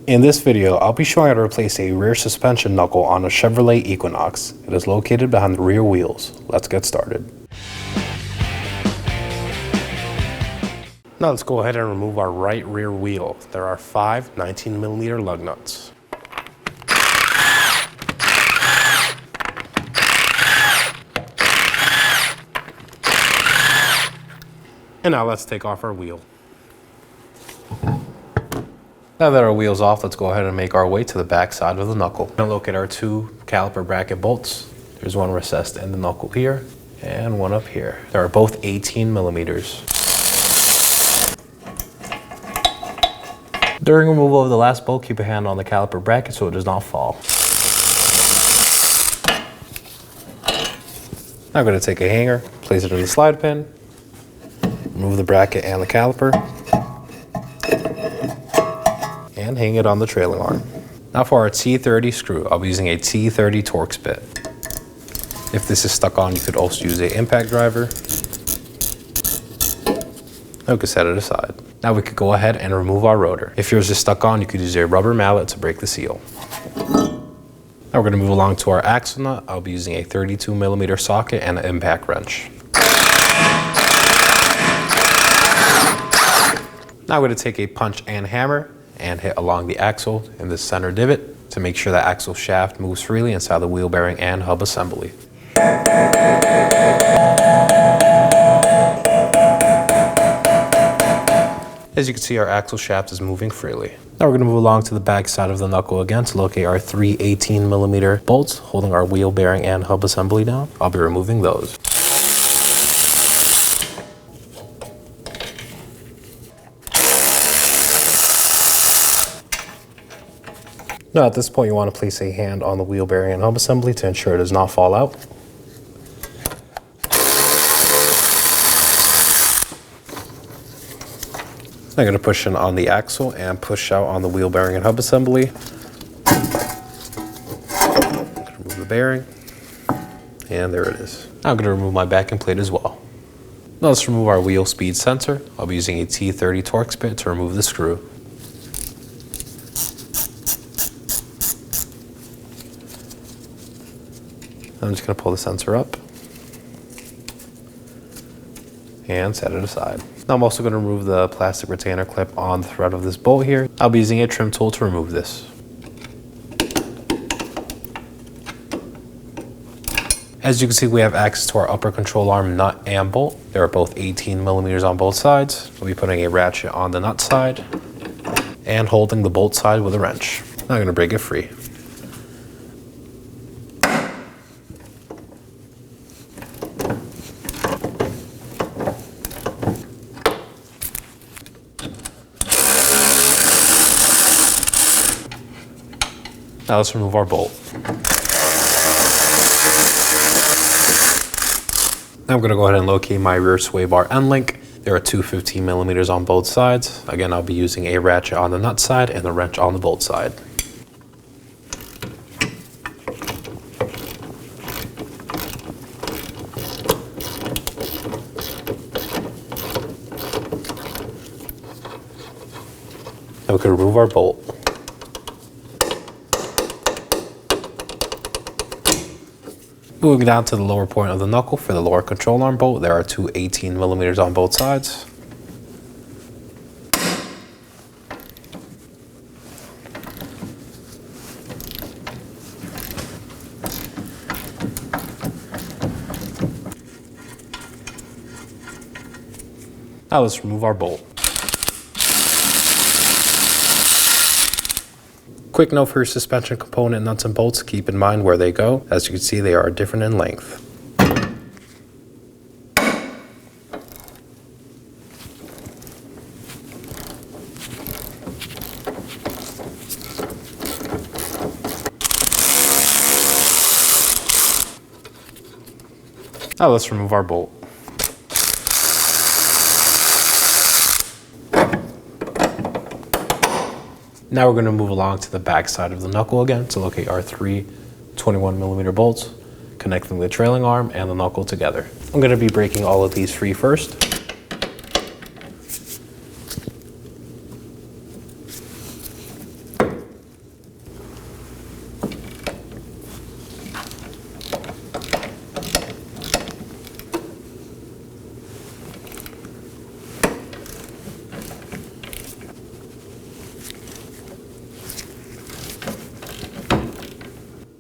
In this video, I'll be showing how to replace a rear suspension knuckle on a Chevrolet Equinox. It is located behind the rear wheels. Let's get started. Now let's go ahead and remove our right rear wheel. There are 5 19mm lug nuts. And now let's take off our wheel. Now that our wheel's off, let's go ahead and make our way to the back side of the knuckle. We're going to locate our 2 caliper bracket bolts. There's one recessed in the knuckle here and one up here. They are both 18mm. During removal of the last bolt, keep a hand on the caliper bracket so it does not fall. Now I'm going to take a hanger, place it in the slide pin, remove the bracket and the caliper, and hang it on the trailing arm. Now for our T30 screw, I'll be using a T30 Torx bit. If this is stuck on, you could also use an impact driver. Now we can set it aside. Now we could go ahead and remove our rotor. If yours is stuck on, you could use a rubber mallet to break the seal. Now we're going to move along to our axle nut. I'll be using a 32mm socket and an impact wrench. Now I'm going to take a punch and hammer and hit along the axle in the center divot to make sure the axle shaft moves freely inside the wheel bearing and hub assembly. As you can see, our axle shaft is moving freely. Now we're going to move along to the back side of the knuckle again to locate our 3 18mm bolts holding our wheel bearing and hub assembly down. I'll be removing those. Now at this point, you want to place a hand on the wheel bearing and hub assembly to ensure it does not fall out. I'm going to push in on the axle and push out on the wheel bearing and hub assembly. Remove the bearing, and there it is. Now I'm going to remove my backing plate as well. Now let's remove our wheel speed sensor. I'll be using a T30 Torx bit to remove the screw. I'm just going to pull the sensor up and set it aside. Now I'm also going to remove the plastic retainer clip on the thread of this bolt here. I'll be using a trim tool to remove this. As you can see, we have access to our upper control arm nut and bolt. They are both 18mm on both sides. We'll be putting a ratchet on the nut side and holding the bolt side with a wrench. Now I'm going to break it free. Now let's remove our bolt. Now I'm going to go ahead and locate my rear sway bar end link. There are 2 15mm on both sides. Again, I'll be using a ratchet on the nut side and a wrench on the bolt side. Now we can remove our bolt. Moving down to the lower point of the knuckle for the lower control arm bolt, there are 2 18mm on both sides. Now let's remove our bolt. Quick note for your suspension component nuts and bolts, keep in mind where they go. As you can see, they are different in length. Now let's remove our bolt. Now we're going to move along to the back side of the knuckle again to locate our 3 21mm bolts, connecting the trailing arm and the knuckle together. I'm going to be breaking all of these free first.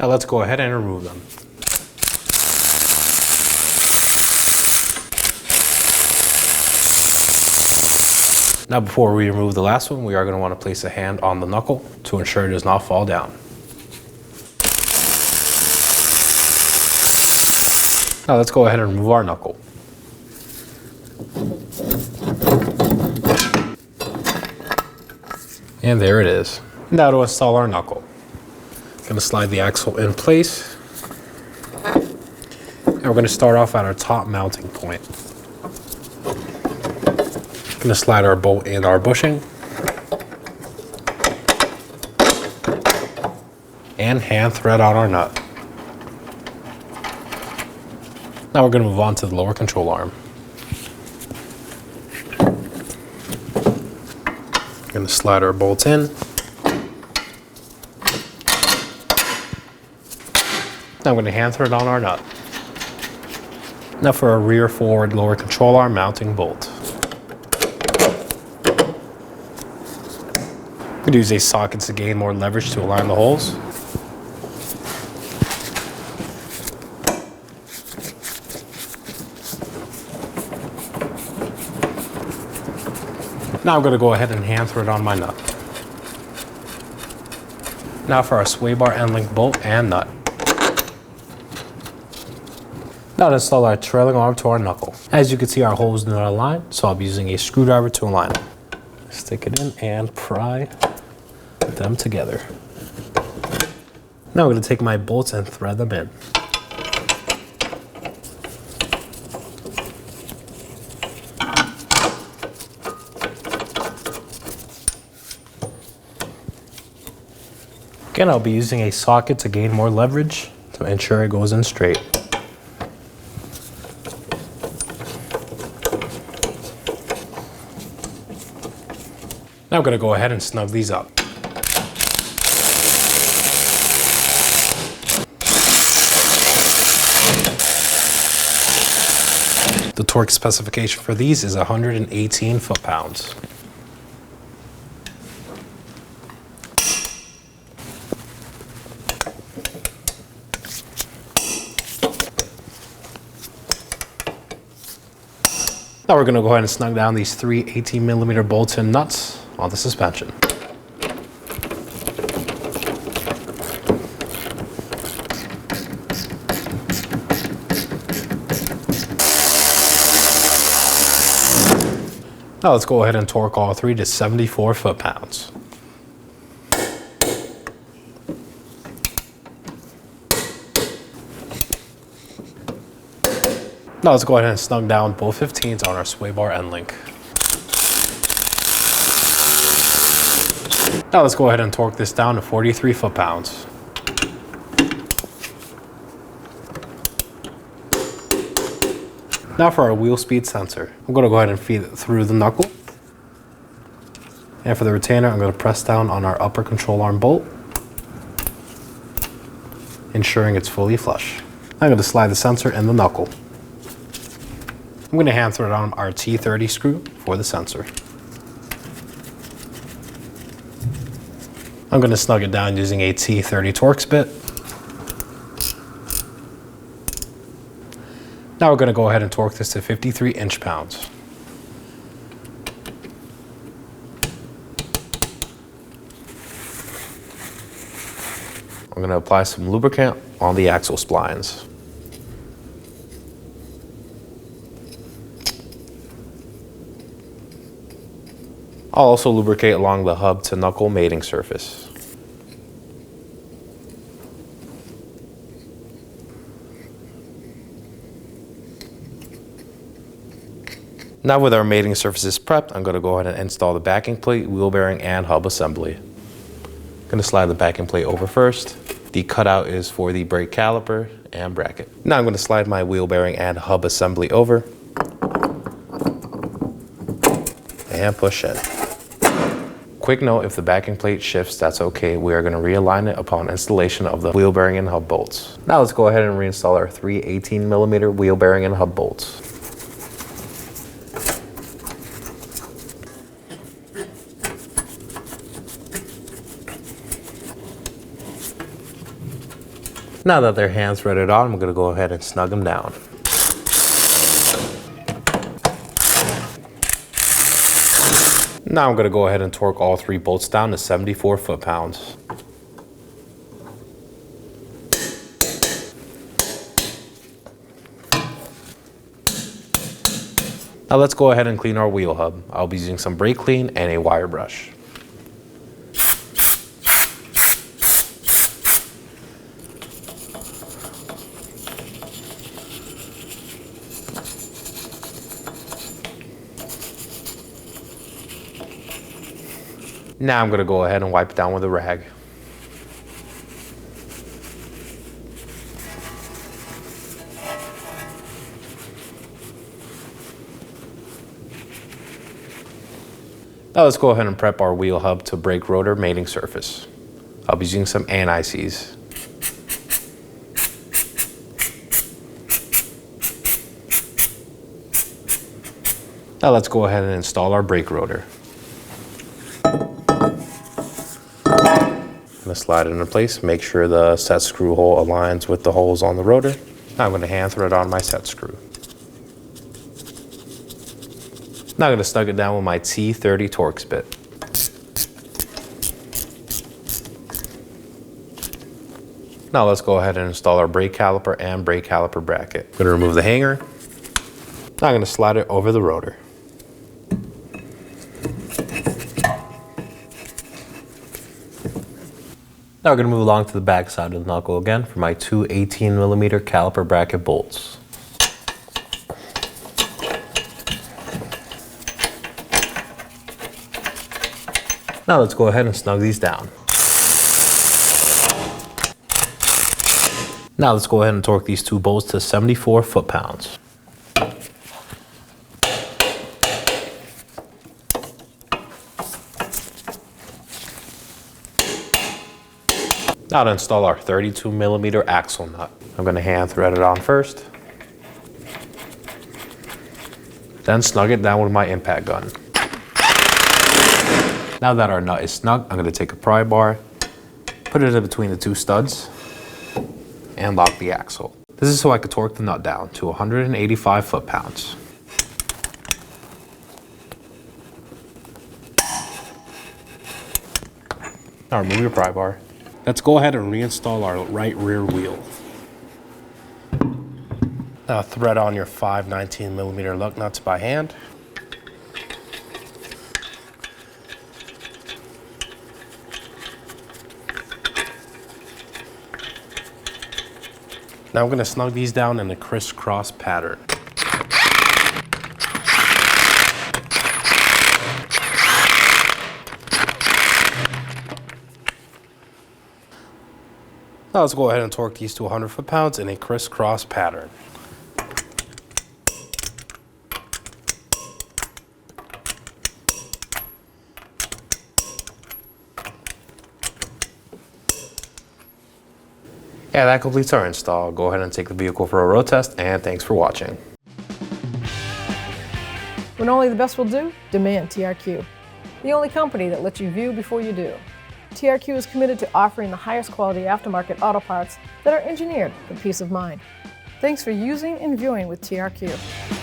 Now let's go ahead and remove them. Now before we remove the last one, we are going to want to place a hand on the knuckle to ensure it does not fall down. Now let's go ahead and remove our knuckle. And there it is. Now to install our knuckle. I'm going to slide the axle in place. And we're going to start off at our top mounting point. Going to slide our bolt in our bushing and hand thread on our nut. Now we're going to move on to the lower control arm. Going to slide our bolt in. Now I'm going to hand thread on our nut. Now for our rear forward lower control arm mounting bolt. I'm going to use a socket to gain more leverage to align the holes. Now I'm going to go ahead and hand thread on my nut. Now for our sway bar end link bolt and nut. Now to install our trailing arm to our knuckle. As you can see, our holes do not align, so I'll be using a screwdriver to align it. Stick it in and pry them together. Now I'm going to take my bolts and thread them in. Again, I'll be using a socket to gain more leverage to ensure it goes in straight. Now I'm going to go ahead and snug these up. The torque specification for these is 118 foot-pounds. Now we're going to go ahead and snug down these three 18mm bolts and nuts on the suspension. Now let's go ahead and torque all three to 74 foot-pounds. Now let's go ahead and snug down both 15s on our sway bar end link. Now let's go ahead and torque this down to 43 foot-pounds. Now for our wheel speed sensor. I'm going to go ahead and feed it through the knuckle. And for the retainer, I'm going to press down on our upper control arm bolt, ensuring it's fully flush. I'm going to slide the sensor in the knuckle. I'm going to hand thread on our T30 screw for the sensor. I'm going to snug it down using a T30 Torx bit. Now we're going to go ahead and torque this to 53 inch-pounds. I'm going to apply some lubricant on the axle splines. I'll also lubricate along the hub to knuckle mating surface. Now with our mating surfaces prepped, I'm going to go ahead and install the backing plate, wheel bearing, and hub assembly. I'm going to slide the backing plate over first. The cutout is for the brake caliper and bracket. Now I'm going to slide my wheel bearing and hub assembly over and push in. Quick note, if the backing plate shifts, that's okay. We are going to realign it upon installation of the wheel bearing and hub bolts. Now let's go ahead and reinstall our three 18mm wheel bearing and hub bolts. Now that their hand threaded on, I'm going to go ahead and snug them down. Now I'm going to go ahead and torque all 3 bolts down to 74 foot-pounds. Now let's go ahead and clean our wheel hub. I'll be using some brake clean and a wire brush. Now I'm going to go ahead and wipe it down with a rag. Now let's go ahead and prep our wheel hub to brake rotor mating surface. I'll be using some anti-seize. Now let's go ahead and install our brake rotor. I'm going to slide it into place, make sure the set screw hole aligns with the holes on the rotor. Now I'm going to hand thread on my set screw. Now I'm going to snug it down with my T30 Torx bit. Now let's go ahead and install our brake caliper and brake caliper bracket. I'm going to remove the hanger. Now I'm going to slide it over the rotor. Now we're going to move along to the back side of the knuckle again for my 2 18mm caliper bracket bolts. Now let's go ahead and snug these down. Now let's go ahead and torque these 2 bolts to 74 foot-pounds. Now to install our 32mm axle nut. I'm going to hand thread it on first. Then snug it down with my impact gun. Now that our nut is snug, I'm going to take a pry bar, put it in between the 2 studs, and lock the axle. This is so I could torque the nut down to 185 foot-pounds. Now remove your pry bar. Let's go ahead and reinstall our right rear wheel. Now thread on your 5 19mm lug nuts by hand. Now I'm going to snug these down in a crisscross pattern. Now let's go ahead and torque these to 100 foot-pounds in a crisscross pattern. Yeah, that completes our install. Go ahead and take the vehicle for a road test, and thanks for watching. When only the best will do, demand TRQ. The only company that lets you view before you do. TRQ is committed to offering the highest quality aftermarket auto parts that are engineered for peace of mind. Thanks for using and viewing with TRQ.